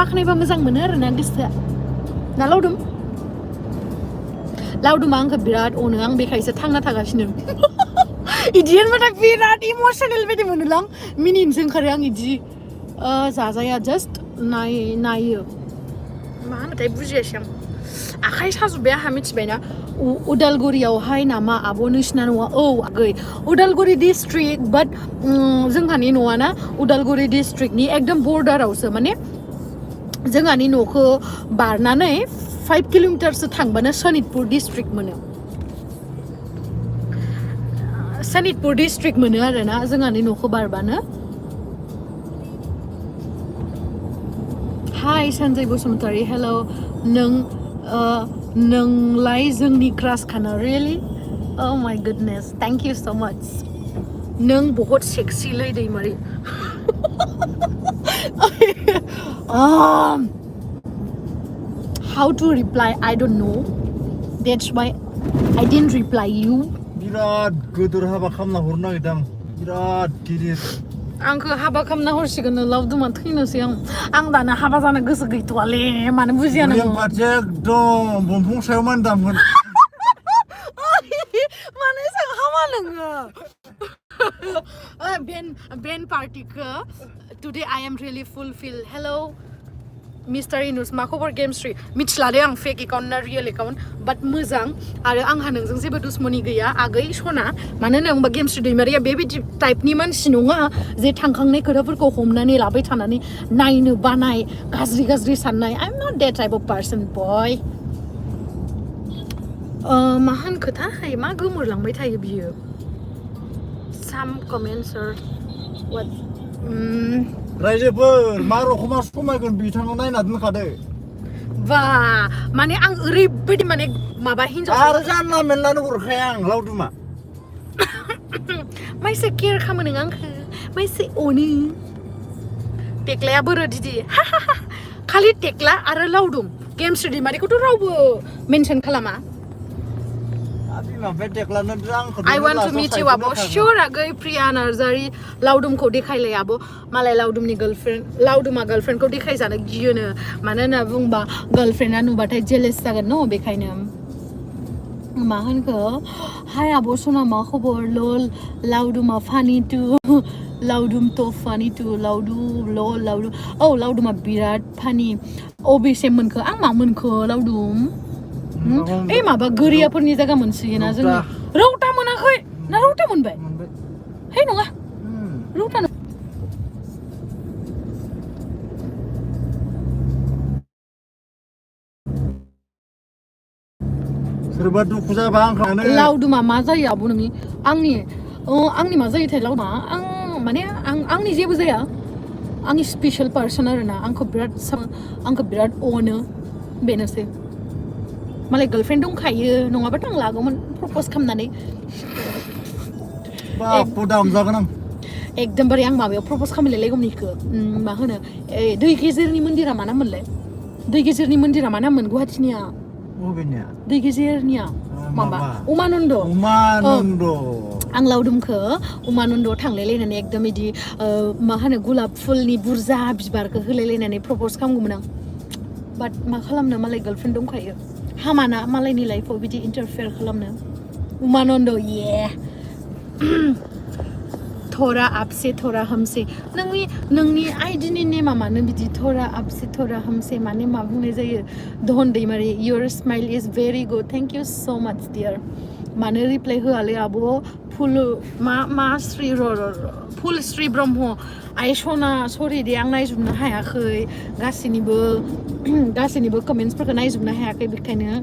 बाख्नायबा मोजां मोनो आरोना गोसोआ ना लावदुमा आंखौ बिराद अनो आं बेखायसो थांना थागासिनो इदि होनबाथाय बिराद इमसनेल बायदि मोनोलां मिनिनोसो ओंखारो आं इदि जाजाया जास्ट नायो मा होनोथाय बुजियासै आं आखाइ साजोब्बाय आंहा मिथिबायना उदालगुरियावहाय नामा आब' नोंसिना न'आ आगै उदालगुरि डिस्ट्रिक्ट बाट जोंहानि न'आ ना उदालगुरि डिस्ट्रिक्टनि एकदम बर्डारावसो माने जोंहानि न'खौ बारनानै 5 किल'मिटारसो थांबानो सनितपुर डिस्ट्रिक्ट मोनो सनितपुर डिस्ट्रिक्ट मोनो आरोना जोंहानि न'खौ बारबानो हाय सन्जय बसुमतारी हेलौ नोंलाय जोंनि क्रास खाना really oh my goodness thank you so much नों बहुत सेक्सी लै दैमारि how to reply I don't know that's why I didn't reply you बिराद गोदोर हाबा खालामना हरनो नागिरदों बिराद गिदिर आंखौ हाबा खालामना हरसिगोन लावदुमा थैनोसै आं दाना हाबा जानो गोसो गैथ'वालै मानो बुजिया नोङो फारसे एकदम बंफां सायाव मान दामगोन मानो एसां हामा नोङो बेन पार्टिखौ today I am really fulfilled hello mister Inus मा खबर गेमस्ट्री मिथिला दे आं फेक एकाउन्ट ना रियेल एकाउन्ट बाट मोजां आरो आंहा नोंजों जेबो दुश्मनी गैया आगै सना मानो होनोबा गेमस्ट्री दैमारिया बेबायदि टाइपनि मानसि नङा जे थांखांनाय खोथाफोरखौ हमनानै लाबाय थानानै नायनो बानाय गाज्रि साननाय I am not that type of person बय मा होनखोथाय मा गोमोरलांबाय थायो बियो साम कमेन्ट्स वाट रायजोफोर मा रखमा समायगोन बिथाङा नायना दोनखादो बा माने आं ओरैबायदि माने माबा हिनजाव आरो जानला मेनलानो हरखाया आं लावदुमा माइसे केयार खालामो नों आंखौ माइसे अनो टेक्लाया बोरो दिदि खालि टेक्ला आरो लावदुम गेमस्ट्री दैमारिखौथ' रावबो मेनसन खालामा I want to meet you आब' sure आगै प्रिया नार्जारी लावदुमखौ देखायलाय आब' मालाय लावदुमनि लावदुमा गार्लफ्रेन्डखौ देखायजानो गियोनो मानो होनना बुंबा गार्लफ्रेन्डा नुबाथाय जेलेस जागोन न बेखायनो मा होनखो हाय आब' सना मा खबर लल लावदुमा फानि टु लावदुम थ' फानि टु लावदुम लल लावदुम औ लावदुमा बिराद फानि अबेसे मोनखो आं मा मोनखो लावदुम ए माबा गोरियाफोरनि जायगा मोनसोयोना जोङो रौता मोनाखै ना रौता मोनबाय हे नङा रौता सोरबा दुखु जाबा आंखानो लावदुमा मा जायो आब' नोंनि आंनि मा जायोथाय लावदुमा आं माने आंनि जेबो जाया आंनि स्पेशल पार्सन आरोना आंखौ बिराद अनो बेनोसै मालाय गार्लफ्रेन्ड दंखायो नङाबाथ' आं लागौमोन प्रप'ज खालामनानै बापु दामजागोन आं एकदमबारे आं माबायाव प्रप'ज खालामलायगौमोन इखौ मा होनो दै गेजेरनि मन्दिरा मा नाममोनलाय दै गेजेरनि मन्दिरा मा नाममोन गुवाहाटीनिया बबेनिया दै गेजेरनिया माबा उमानन्द आं लावदुमखौ उमानन्दआव थांलायलायनानै एकदम बिदि मा होनो गुलाब फुलनि बुरजा बिबारखौ होलायलायनानै प्रप'ज खालामगौमोन आं बाट मा खालामनो मालाय गार्लफ्रेन्ड दंखायो हामाना मालायनि लाइफआव बिदि इन्टारफेयार खालामनो उमानन्द ये थरा आपसे थरा हमसे नोंनि आइडिनि नेमा मानो बिदि थरा आपसे थरा हमसे माने मा बुंनाय जायो Dhan Daimari your smile is very good thank you so much dear मानो रिप्लाइ होआलै आब' फुलश्री ब्रह्म आइ सना सरि दे आं नायजोबनो हायाखै गासैनिबो कमेन्ट्सफोरखौ नायजोबनो हायाखै बेखायनो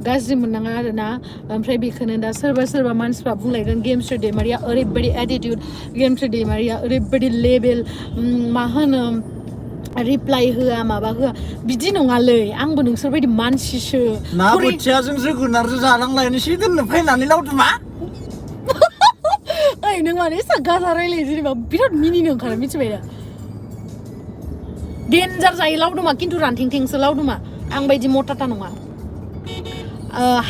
गाज्रि मोननाङा आरोना ओमफ्राय बेखौनो दा सोरबा मानसिफ्रा बुंलायगोन गेमस्ट्री दैमारिया ओरैबायदि एटिटिउड गेमस्ट्री दैमारिया ओरैबायदि लेभेल मा होनो रिप्लाइ होआ माबा होआ बिदि नङालै आंबो नोंसोर बायदि मानसिसो ना बोथियाजों जोगोनारजों जालांलायनोसै दोननो फैनानै लावदुमा ओइ नों माने एसा गाजा रायलायो जेनेबा बिराद मिनिनो ओंखारो मिथिबाय दा डेन्जार जायो लावदुमा खिन्थु रानथेंथेंसो लावदुमा आं बायदि मटाटा नङा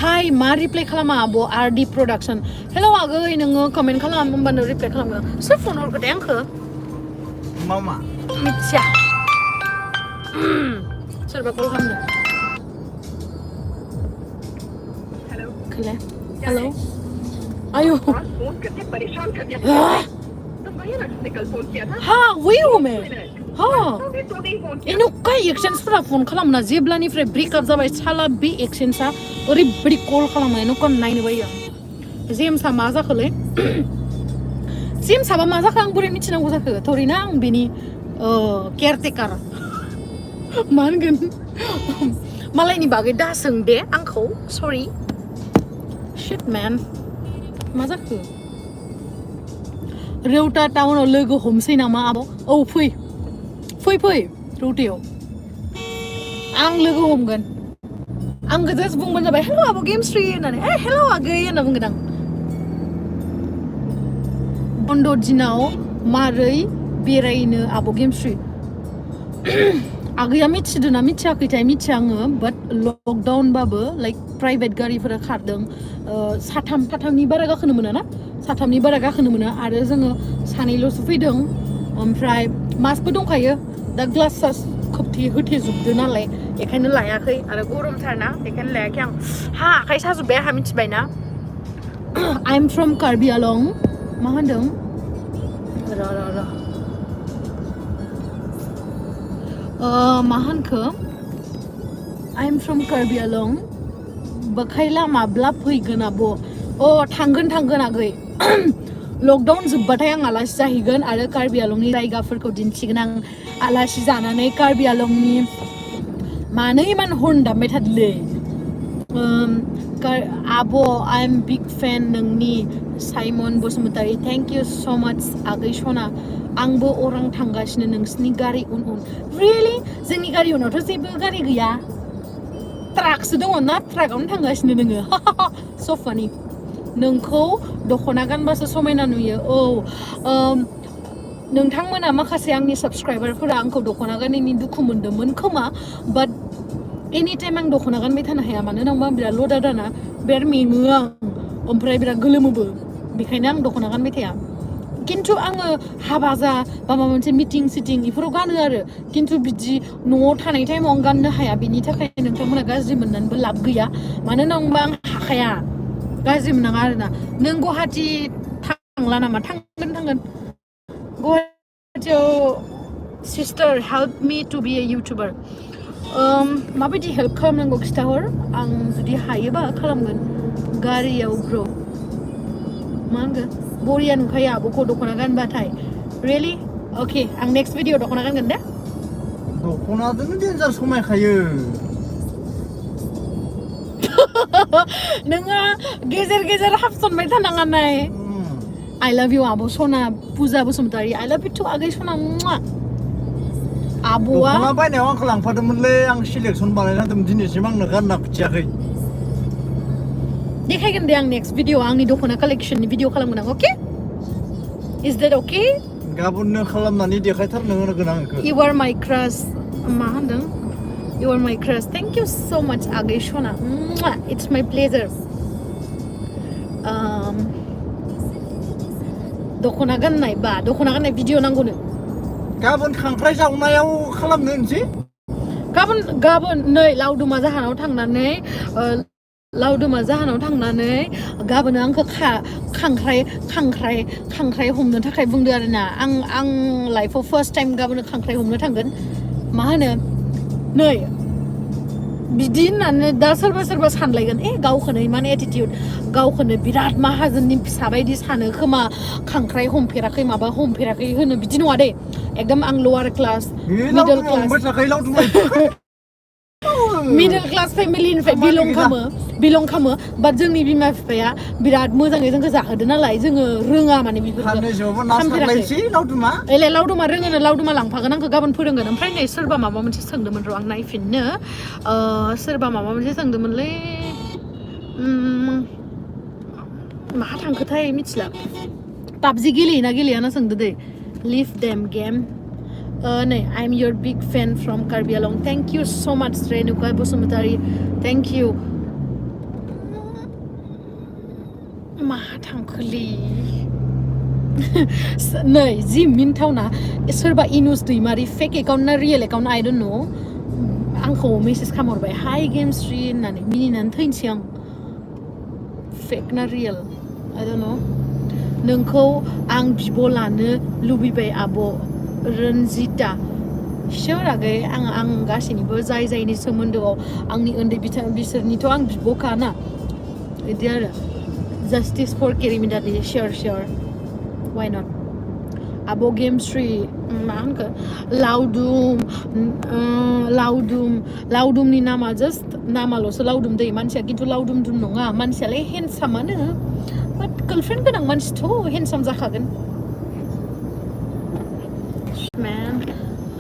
हाय मा रिप्लाइ खालामा आब' आरडि प्रडाक्सन हेलौ आगै नोङो कमेन्ट खालाम होमबानो रिप्लाइ खालामगोन सोर फन हरखोथाय आंखो मामा मिथिया सोरबा कल खालामदों हेलौ आयो हाँ वही हूँ मैं हाँ इन्हों कई एक्शन्सफोरा फन खालामना जेब्लानिफ्राय ब्रेकआप जाबाय साला बे एक्शन्सा ओरैबायदि कल खालामो इन्हों नायनो बायो आं जेम्सआ मा जाखोलै जेम्सआबा मा जाखो आं बोरै मिथिनांगौ जाखो थरिना आं बेनि केयारटेकार मा होनगोन मालायनि बागै दा सों दे आंखौ सरि शिट मेन मा जाखो रौता टाउनाव लोगो हमसै नामा आब' औ फै रौतायाव आं लोगो हमगोन आं गोजास बुंबानो जाबाय हेल' आब' गेमस्रि होननानै हेल' आगै होनना बुंगोन आं बन्द' दिनाव मारै बेरायनो आब' गेमस्रि आगैया मिथिदोंना मिथियाखैथाय मिथिया आङो बाट लकडाउनबाबो लाइक प्राइभेट गारिफोरा खारदों साथामनि बारा गाखोनो मोना ना साथामनि बारा गाखोनो मोना आरो जोङो सानैल'सो फैदों ओमफ्राय मास्कबो दंखायो दा ग्लास सास होथेजोबदो नालाय बेखायनो लायाखै आरो गरमथारना बेखायनो लायाखै आं आखाइ साजोब्बाय आंहा मिथिबायना आइ एम फ्रम कार्बि आलं मा होनदों मा होनखो आइ एम फ्रम कार्बि आलं बखाइला माब्ला फैगोन आब' थांगोन आगै लकडाउन जोब्बाथाय आं आलासि जाहैगोन आरो कार्बि आलंनि जायगाफोरखौ दिन्थिगोन आं आलासि जानानै कार्बि आलंनि मानो इमान हर्न दामबाय थादोलै आब' आइ एम बिग फेन नोंनि साइमन बसुमतारी थेंक इउ स' माच आगै सना आंबो अरां थांगासिनो नोंसिनि गारि उन रियेलि जोंनि गारि उनावथ' जेबो गारि गैया ट्राकसो दङ ना ट्राकआवनो थांगासिनो नोङो स' फानि नोंखौ दख'ना गानबासो समायना नुयो नोंथांमोना माखासे आंनि साबस्क्राइबारफोरा आंखौ दख'ना गाननायनि दुखु मोनदोंमोन खोमा बाट एनि टाइम आं दख'ना गानबाय थानो हाया मानो होनबा बिराद लदा दाना बिराद मेङो आं ओमफ्राय बिराद गोलोमोबो बेखायनो आं दख'ना गानबाय थाया खिन्थु आङो हाबा जा बा माबा मोनसे मिटिं सिटिं बेफोराव गानो आरो खिन्थु बिदि न'आव थानाय टाइमाव आं गाननो हाया बिनि थाखाय नोंथांमोना गाज्रि मोननानैबो लाब गैया मानो होनबा आं हाखाया गाज्रि मोननाङा आरोना नों गुवाहाटि थांला नामा थांगोन गुवाहाटियाव सिस्टार हेल्प मी टु बि ए इउटुबार माबायदि हेल्प खालामनांगौ खिथाहर आं जुदि हायोबा खालामगोन गारियाव ब्र मा होनगोन बरिया नुखायो आब'खौ दख'ना गानबाथाय रियेलि अके आं नेक्स्ट भिडिअ दख'ना गानगोन दे दख'नाजोंनो डेन्जार समायखायो नोङो गेजेर हाबसनबाय थानाङा नाय I love you आब' सना पुजा Basumatary I love you too आगै सना आब'आ दख'ना बायनायाव आंखौ लांफादोंमोनलै आं सिलेक्सन बानायनांदोंमोन दिनैसिम आंनो गानना खिथियाखै देखायगोन दे आं नेक्स्ट भिडिअ आंनि दख'ना कालेक्शननि भिडिअ खालामगोन आं अके इज देट अके गाबोननो खालामनानै देखायथारनो होगोन आं बेखौ You are my crush मा होनदों You are my crush thank you so much आगै सना it's my pleasure दख'ना गाननाय भिडिअ नांगौनो गाबोन खांख्राइ जावनायाव खालामनो होनसै गाबोन नै लावदुमा जाहानाव थांनानै गाबोन आंखौ खांख्राइ हमनो थाखाय बुंदो आरोना आं लाइफआव फार्स्ट टाइम गाबोन खांख्राइ हमनो थांगोन मा होनो नै बिदि होननानै दा सोरबा सानलायगोन गावखौनो इमान एटिटिउड गावखौनो बिराद माहाजोननि फिसा बायदि सानो खोमा खांख्राइ हमफेराखै माबा हमफेराखै होनो बिदि नङा दे एकदम आं लवार क्लास मिडल क्लास फेमिलिनिफ्राय बिलं खालामो बाट जोंनि बिमा बिफाया बिराद मोजाङै जोंखौ जाहोदो नालाय जोङो रोङा माने लावदुमा रोङोनो लावदुमा लांफागोन आंखौ गाबोन फोरोंगोन ओमफ्राय नै सोरबा माबा मोनसे सोंदोंमोन र' आं नायफिननो सोरबा माबा मोनसे सोंदोंमोनलै माहा थांखोथाय मिथिला पाबजि गेलेयोना गेलेयाना सोंदो दे लिभ देम गेम नै आइ am your big fan from Karbi आलं थेंक इउ स' माच रेनुका बसुमतारी थेंक इउ माहा थांखोलै नै जि मिन्थावना सोरबा इनुस दैमारि फेक एकाउन्ट ना real account I don't know आंखौ मेसेज खालामहरबाय हाय गेमस्रि होननानै मिनिनानै थैनोसै आं फेक ना रियेल आइ डन्ट नो नोंखौ आं बिब' लानो लुबैबाय आब' रन्जिता सियर आगै आं गासैनिबो जायनि सोमोन्दोआव आंनि उन्दै बिसोरनिथ' आं बिब'खा ना बिदि आरो Justice for Kerimidadi, sure. Why not? Abo Game Street. मा होनखो लावदुमनि नामा जास्ट नामाल'सो लावदुम दै मानसिया खिन्थु लावदुम नङा मानसियालाय हेन्डसामानो बाट गार्लफ्रेन्ड गोनां मानसिथ' हेन्डसाम जाखागोन मेन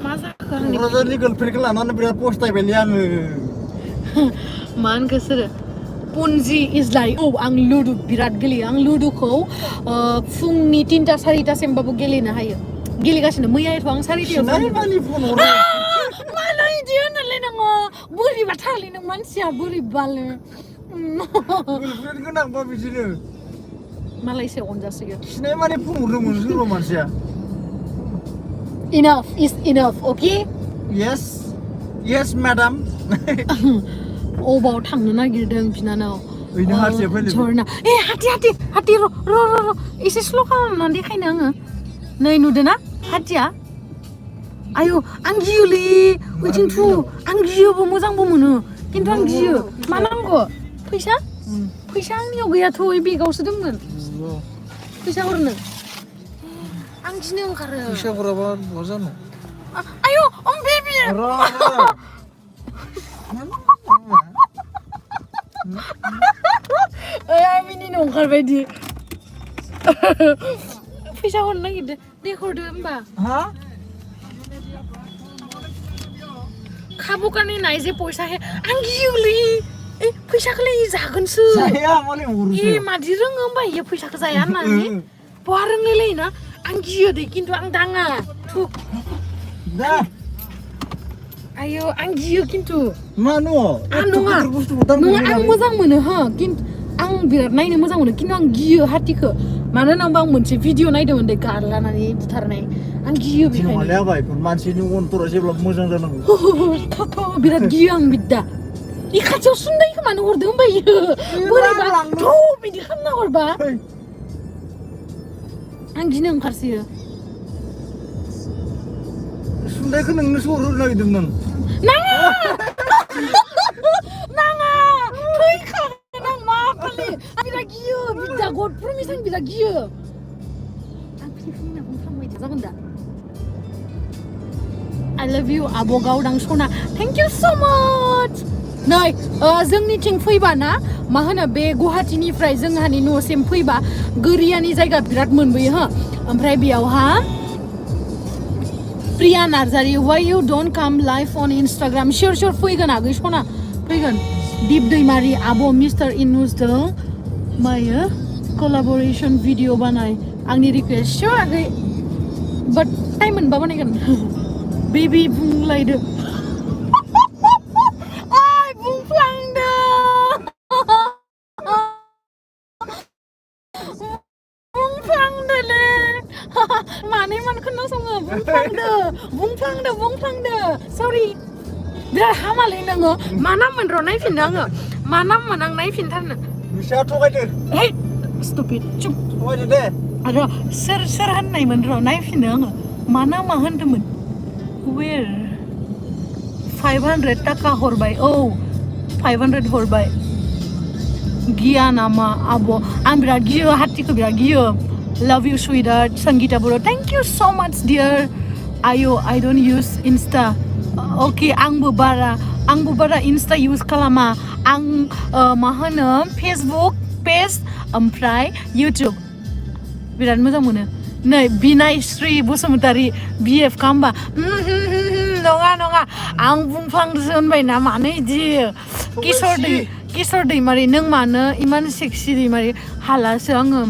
मा जाखो आंनि क'क्राझारनि गार्लफ्रेन्डखौ लानानै बिराद पस्तायबायलै आङो मा होनखो सोरो पुन्जि इज लाइक आं लुदु बिराद गेलेयो आं लुदुखौ फुंनि 3टा 4टासिमबाबो गेलेनो हायो गेलेगासिनो मैयाथ' आं 4टायाव मानो इदि होननानै नोङो बोरैबा थालै नों मानसिया बोरैबालो गार्लफ्रेन्ड गोनांबा बिदिनो मालायसो अनजासोयो खिनाय माने बुंहरदोंमोन सोरबा मानसिया enough is enough okay yes madam अबाव थांनो नागिरदों बिनानाव ओइनो हाथिया फैदों झरना हाथि र एसे स्ल' खालामनानै देखायनो आङो नै नुदोंना हाथिया आयु आं गियोलै ओइथिं थु आं गियोबो मोजांबो मोनो खिन्थु आं गियो मा नांगौ फैसा आंनियाव गैयाथ' ओइ बेगावसो दंमोन फैसा हरनो आं गिनो ओंखारो फैसा हराबा बहा जानो आयु बेबि आं मिनिनो ओंखारबायदि फैसा हरनो नागिरदों दे हरदो होमबा खाबु काने नाय जे पैसा हे आं गियोलै फैसाखौलाय जागोनसो मादि रोङो होमबा इयो फैसाखौ जाया होननानै बहा रोंलायलायोना आं गियो दे खिन्थु आं दाङा थु आयो आं गियो खिन्थु मा नङा आं मोजां मोनो खिन्थु आं बिराद नायनो मोजां मोनो खिन्थु आं गियो हाथिखौ मानो होनोबा आं मोनसे भिडिअ नायदोंमोन दे गारलानानै बुथारनाय आं गियो बेखायनो मानसिनि अन्तरा जेब्ला मोजां जानांगौ बिराद गियो आं बिदा इ खाथियाव सुन्दायखौ मानो हरदों होमबा इयो बोरैबा थ' बिदि खालामना हरबा आं गिनो ओंखारसोयो सुन्दायखौ नोंनोसो हरनो नागिरदोंमोन नाङा थैखागोन आं मा खालि आं बिराद गियो बिदा गड प्रमिस आं बिराद गियो आं फिलिपिना बुंफ्लांबाय जागोन दा I love you आब' गावदां सना थेंक इउ सो माच नै जोंनिथिं फैबा ना मा होनो बे गुवाहाटीनिफ्राय जोंहानि न'सिम फैबा गोरियानि जायगा बिराद मोनबोयो ओमफ्राय बेयावहा प्रिया Narzary why you don't come live on Instagram sure फैगोन आगै सना फैगोन दिप दैमारि आब' मिस्टार इनुसजों मायो कलाबरेसन भिडिअ बानाय आंनि रिक्वेस्ट sure आगै बाट टाइम मोनबा बानायगोन बेबि बुंलायदो माने मान खोनासङो बुंफ्लांदो सरि बिराद हामालै नोङो मा नाममोन र' नायफिनदो आङो मा नाममोन आं नायफिनथारनो बिसा थगायदो हे स्टुपिड चुप थगायदो दे र' सोर होननायमोन र' नायफिनदो आङो मा नामा होनदोंमोन वेर 500 टाका हरबाय 500 हरबाय गिया नामा आब' आं बिराद गियो हाथिखौ बिराद गियो love you sweetheart Sangeeta Bodo' thank you so much dear आयो I don't use insta okay आंबो बारा insta use खालामा आं मा होनो फेसबुक पेज ओमफ्राय इउटुब बिराद मोजां मोनो नै बिनायश्री बसुमतारी BF खालामबा नङा आं बुंफ्लांदोसो होनबायना मानो इदि किशोर दैमारि नों मानो इमान सेक्सि दैमारि हालासो आङो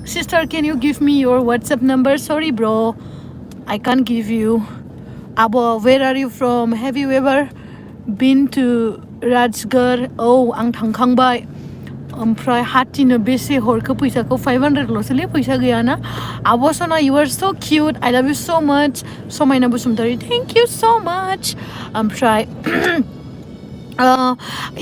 Sister, can you give me your WhatsApp number? Sorry, bro. I can't give you. Abo, where are you from? Have you ever been to Rajgarh? Oh, ang थांखांबाय. ओमफ्राय हाथिनो बेसे हरखो फैसाखौ 500 ल'सोलै फैसा गैयाना आब' सना you are so cute I love you so much समायना Basumatary thank you so much ओमफ्राय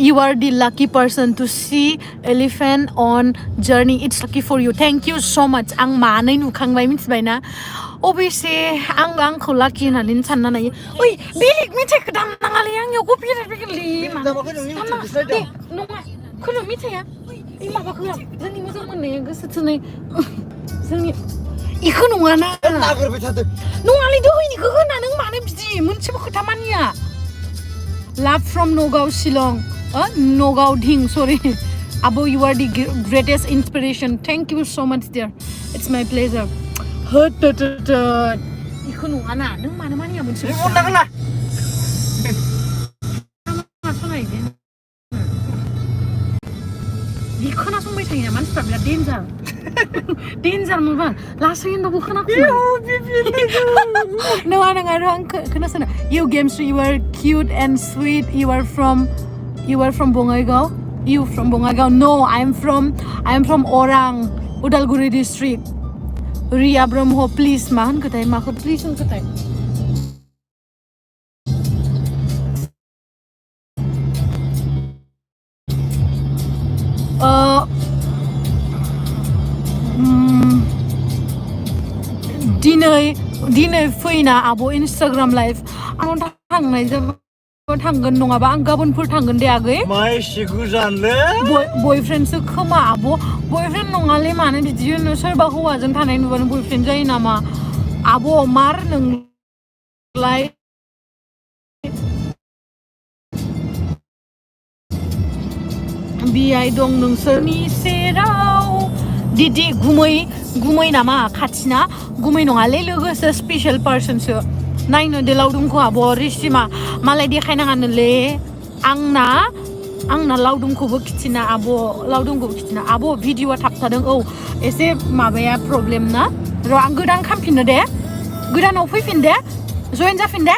you are the lucky person to see elephant on journey it's lucky for you thank you so much आं मानै नुखांबाय मिथिबायना अबेसे आंखौ लाखि होननानै सानना नायो ओइ बेलेग मेथाइखौ दामनाङालै आंनियाव कपिराइट फैगोनलै दे नङा खोलो मेथाइया ओइ माबाखौ जोंनि मोजां मोननाया गोसो थोनाय जोंनि इखो नङाना नागिरबाय थादों नङालै दहायनिखौ होना नों मानो बिदि मोनसेबो खोथा मानिया Love from Nogao Shillong Nogao Ding sorry Abo you are the greatest inspiration thank you so much dear it's my pleasure इखो नङाना नों मानो मानिया मोनसेबो खोथा खोनासंबाय थायो मानसिफ्रा बिराद डेन्जार मोनबा लासै होनबाबो खोनाखै नङा र' आं खोनासंनो you games you are cute and sweet you are from Bongaigaon you from Bongaigaon no I am from Orang Udalguri district Ria Brahmo please मा होनखोथाय माखौ please होनखोथाय दिनै फैना आब' इन्स्टाग्राम लाइभ आं थांनाय थांगोन नङाबा आं गाबोनफोर थांगोन दे आगै मा एसे गोजानलै बयफ्रेन्डसो खोमा आब' बयफ्रेन्ड नङालै मानो बिदि होनो सोरबा हौवाजों थानाय नुबानो बयफ्रेन्ड जायो नामा आब' मार नोंलाय बिआइ दं नोंसोरनि सेराव दिदि गुमै नामा खाथिना गुमै नङालै लोगोसो स्पेशल पार्सनसो नायनो दे लावदुमखौ आब' रिसिमा मालाय देखायनाङानोलै आंना लावदुमखौबो खिथिना आब' भिडिअआ थाबथादों औ एसे माबाया प्रब्लेम ना र' आं गोदान खालामफिननो दे गोदानाव फैफिन दे जइन जाफिन दे